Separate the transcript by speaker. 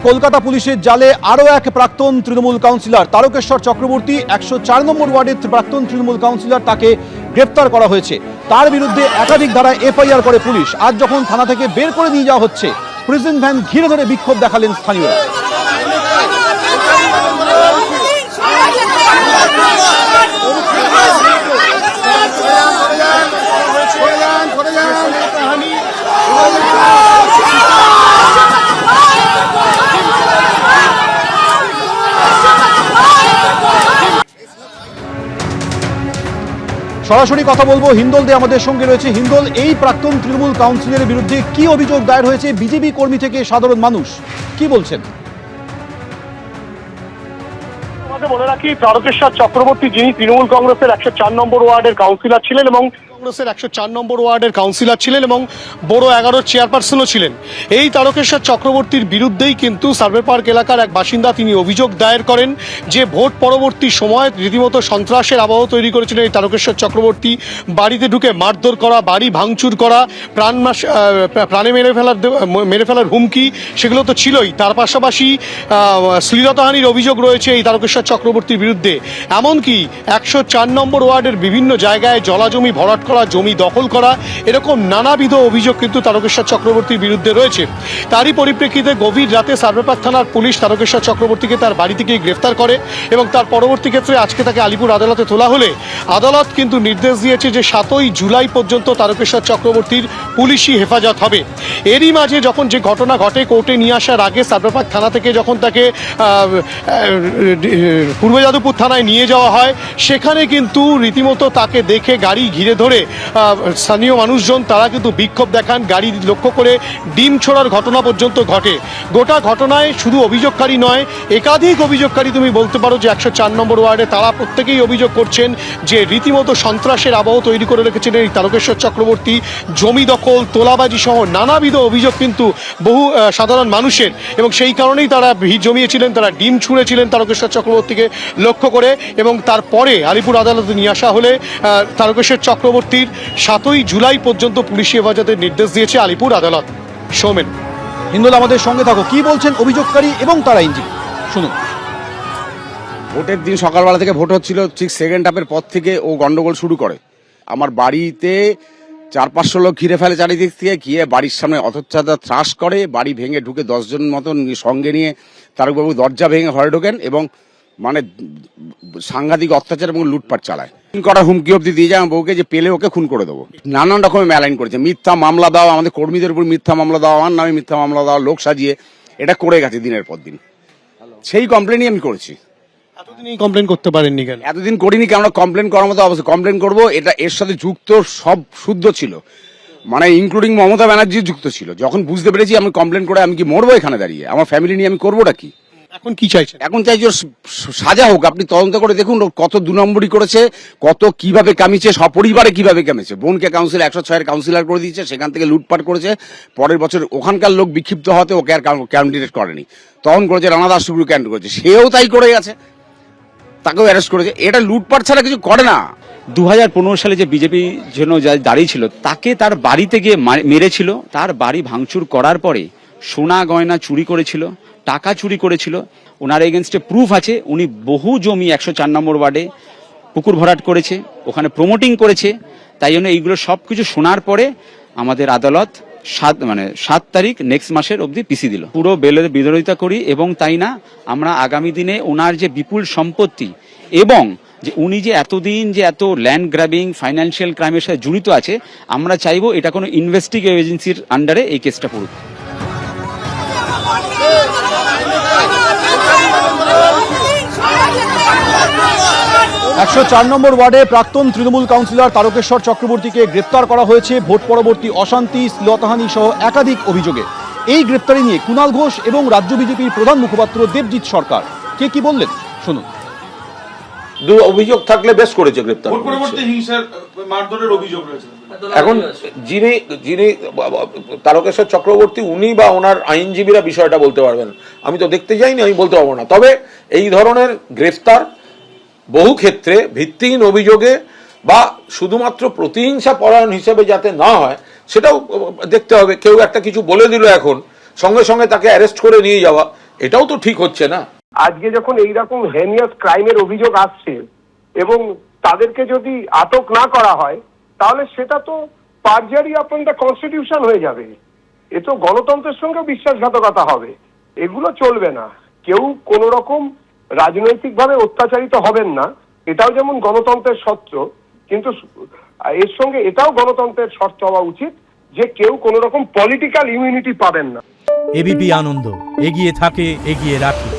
Speaker 1: কলকাতা পুলিশের জালে আরও এক প্রাক্তন তৃণমূল কাউন্সিলর তারকেশ্বর চক্রবর্তী 104 নম্বর ওয়ার্ডের প্রাক্তন তৃণমূল কাউন্সিলর, তাকে গ্রেফতার করা হয়েছে। তার বিরুদ্ধে একাধিক ধারায় এফআইআর করে পুলিশ। আজ যখন থানা থেকে বের করে নিয়ে যাওয়া হচ্ছে, প্রিজন ভ্যান ঘিরে ধরে বিক্ষোভ দেখালেন স্থানীয়রা। সরাসরি কথা বলবো, হিন্দল দে আমাদের সঙ্গে রয়েছে। হিন্দল, এই প্রাক্তন তৃণমূল কাউন্সিলরের বিরুদ্ধে কি অভিযোগ দায়ের হয়েছে? বিজেপি কর্মী থেকে সাধারণ মানুষ কি বলছেন?
Speaker 2: বলে রাখি, তারকেশ্বর চক্রবর্তী যিনি তৃণমূল কংগ্রেসের 104 নম্বর ওয়ার্ডের কাউন্সিলর ছিলেন এবং কংগ্রেসের 104 নম্বর ওয়ার্ডের কাউন্সিলর ছিলেন এবং বড় 11 চেয়ারপারসনও ছিলেন। এই তারকেশ্বর চক্রবর্তীর বিরুদ্ধেই কিন্তু সার্ভে পার্ক এলাকার এক বাসিন্দা তিনি অভিযোগ দায়ের করেন যে ভোট পরবর্তী সময় রীতিমতো সন্ত্রাসের আবহ তৈরি করেছিলেন এই তারকেশ্বর চক্রবর্তী। বাড়িতে ঢুকে মারধর করা, বাড়ি ভাঙচুর করা, প্রাণে মেরে ফেলার হুমকি, সেগুলো তো ছিলই। তার পাশাপাশি শ্লীলতাহানির অভিযোগ রয়েছে এই তারকেশ্বর চক্রবর্তীর বিরুদ্ধে। এমনকি 104 নম্বর ওয়ার্ডের বিভিন্ন জায়গায় জলাজমি ভরাট করা, জমি দখল করা, এরকম নানাবিধ অভিযোগ কিন্তু তারকেশ্বর চক্রবর্তীর বিরুদ্ধে রয়েছে। তারই পরিপ্রেক্ষিতে গভীর রাতে সার্ভেপাক থানার পুলিশ তারকেশ্বর চক্রবর্তীকে তার বাড়ি থেকে গ্রেফতার করে এবং তার পরবর্তী ক্ষেত্রে আজকে তাকে আলিপুর আদালতে তোলা হলে আদালত কিন্তু নির্দেশ দিয়েছে যে 7ই জুলাই পর্যন্ত তারকেশ্বর চক্রবর্তীর পুলিশি হেফাজত হবে। এরই মাঝে যখন যে ঘটনা ঘটে, কোর্টে নিয়ে আসার আগে সার্ভেপাক থানা থেকে যখন তাকে পূর্ব যাদবপুর থানায় নিয়ে যাওয়া হয়, সেখানে কিন্তু রীতিমতো তাকে দেখে গাড়ি ঘিরে ধরে স্থানীয় মানুষজন তারা কিন্তু বিক্ষোভ দেখান। গাড়ি লক্ষ্য করে ডিম ছোড়ার ঘটনা পর্যন্ত ঘটে। গোটা ঘটনায় শুধু অভিযোগকারী নয়, একাধিক অভিযোগকারী তুমি বলতে পারো যে 104 নম্বর ওয়ার্ডে তারা প্রত্যেকেই অভিযোগ করছেন যে রীতিমতো সন্ত্রাসের আবহ তৈরি করে রেখেছিলেন এই তারকেশ্বর চক্রবর্তী। জমি দখল, তোলাবাজি সহ নানাবিধ অভিযোগ কিন্তু বহু সাধারণ মানুষের, এবং সেই কারণেই তারা ভিড় জমিয়েছিলেন, তারা ডিম ছুঁড়েছিলেন তারকেশ্বর চক্রবর্তীকে লক্ষ্য করে। এবং তারপরে আলিপুর আদালতে নিয়ে আসা হলে তারকেশ্বর চক্রবর্তীর 7ই জুলাই পর্যন্ত পুলিশি হেফাজতের নির্দেশ দিয়েছে আলিপুর আদালত। সৌমেন,
Speaker 1: হিন্দল আমাদের সঙ্গে থাকো, কি বলছেন অভিযোগকারী এবং তার আইনজীবী, শুনুন।
Speaker 3: ভোটের দিন সকালবেলা থেকে ভোট হচ্ছিল, ঠিক সেকেন্ড হাফের পর থেকে ও গন্ডগোল শুরু করে। আমার বাড়িতে 400-500 লোক ঘিরে ফেলে চারিদিক থেকে, গিয়ে বাড়ির সামনে অথচ্ছাদা ত্রাস করে, বাড়ি ভেঙে ঢুকে 10 জন মতন সঙ্গে নিয়ে তারকবাবু দরজা ভেঙে ঘরে ঢোকেন এবং মানে সাংঘাতিক অত্যাচার এবং লুটপাট চালায়। করার হুমকি অব্দি দিয়ে যায় আমার বউকে যে পেলে ওকে খুন করে দেবো। নানান রকমের ম্যালাইন করেছে, মিথ্যা মামলা দেওয়া, আমাদের কর্মীদের উপর মিথ্যা মামলা দেওয়া, আমার নামে মিথ্যা মামলা দেওয়া, লোক সাজিয়ে এটা করে গেছে দিনের পর দিন। সেই কমপ্লেনই আমি করেছি।
Speaker 2: এতদিন এই কমপ্লেন করতে পারেননি কেন?
Speaker 3: এতদিন করিনি কেন? কমপ্লেন করার মতো অবশ্যই কমপ্লেন করবো। এটা এর সাথে যুক্ত সব শুদ্ধ ছিল, মানে ইনক্লুডিং মমতা ব্যানার্জি যুক্ত ছিল। যখন বুঝতে পেরেছি আমি কমপ্লেন করে আমি কি মরবো এখানে দাঁড়িয়ে, আমার ফ্যামিলি নিয়ে আমি করবোটা কি?
Speaker 2: এখন কি চাইছেন?
Speaker 3: এখন চাইছি ওর সাজা হোক। আপনি তদন্ত করে দেখুন কত 2 নম্বরই করেছে, কত কিভাবে কামিয়েছে, সপরিবারে কিভাবে কামিয়েছে। বোনকে কাউন্সিল 106-এর কাউন্সিলর করে দিয়েছে, সেখান থেকে লুটপাট করেছে। পরের বছর ওখানকার লোক বিক্ষিপ্ত হতে ওকে আর ক্যান্ডিডেট করেনি, তখন করেছে রানা দাস শুক্রু ক্যান্ডিডেট করেছে, সেও তাই করে গেছে, তাকেও অ্যারেস্ট করেছে। এটা লুটপাট ছাড়া কিছু করে না।
Speaker 4: 2015 সালে যে বিজেপি জন্য দাঁড়িয়েছিল তাকে তার বাড়িতে গিয়ে মেরেছিল, তার বাড়ি ভাঙচুর করার পরে সোনা গয়না চুরি করেছিল, টাকা চুরি করেছিল। ওনার এগেনস্টে প্রুফ আছে, উনি বহু জমি 104 নম্বর ওয়ার্ডে পুকুর ভরাট করেছে, ওখানে প্রমোটিং করেছে। তাই জন্য এইগুলো সব কিছু শোনার পরে আমাদের আদালত 7 তারিখ নেক্সট মাসের অবধি পিসি দিল। পুরো বেলের বিরোধিতা করি, এবং তাই না আমরা আগামী দিনে ওনার যে বিপুল সম্পত্তি এবং যে উনি যে এতদিন যে এত ল্যান্ড গ্র্যাবিং, ফাইন্যান্সিয়াল ক্রাইমের সাথে জড়িত আছে, আমরা চাইবো এটা কোনো ইনভেস্টিগেটিভ এজেন্সির আন্ডারে এই কেসটা পড়ুক।
Speaker 1: 104 নম্বর ওয়ার্ডে প্রাক্তন তৃণমূল কাউন্সিলর তারকেশ্বর চক্রবর্তীকে গ্রেপ্তার করা হয়েছে ভোট পরবর্তী অশান্তি, শ্লীলতাহানি সহ একাধিক অভিযোগে। এই গ্রেপ্তারি নিয়ে কুণাল ঘোষ এবং রাজ্য বিজেপির প্রধান মুখপাত্র দেবজিৎ সরকার কে কি বললেন, শুনুন।
Speaker 5: অভিযোগ থাকলে বেশ করেছে গ্রেপ্তার। এখন যিনি তারকেশ্বর চক্রবর্তী উনি বা ওনার আইনজীবীরা বিষয়টা বলতে পারবেন, আমি তো দেখতে যাইনি, আমি বলতে পারবো না। তবে এই ধরনের গ্রেফতার বহু ক্ষেত্রে ভিত্তিহীন অভিযোগে বা শুধুমাত্র প্রতিহিংসা পরায়ণ হিসেবে যাতে না হয় সেটাও দেখতে হবে। কেউ একটা কিছু বলে দিল, এখন সঙ্গে সঙ্গে তাকে অ্যারেস্ট করে নিয়ে যাওয়া, এটাও তো ঠিক হচ্ছে না।
Speaker 6: আজকে যখন এইরকম হেনিয়াস ক্রাইমের অভিযোগ আসছে এবং তাদেরকে যদি আটক না করা হয় তাহলে সেটা তো পারজারি আপন দ্য কনস্টিটিউশন হয়ে যাবে। এ তো গণতন্ত্রের সঙ্গে বিশ্বাসঘাতকতা হবে। এগুলো চলবে না। কেউ কোনো রকম রাজনৈতিকভাবে অত্যাচারিত হবেন না, এটাও যেমন গণতন্ত্রের শর্ত, কিন্তু এর সঙ্গে এটাও গণতন্ত্রের শর্ত হওয়া উচিত যে কেউ কোনো রকম পলিটিক্যাল ইমিউনিটি পাবেন না।
Speaker 7: এবিপি আনন্দ, এগিয়ে থাকে, এগিয়ে রাখে।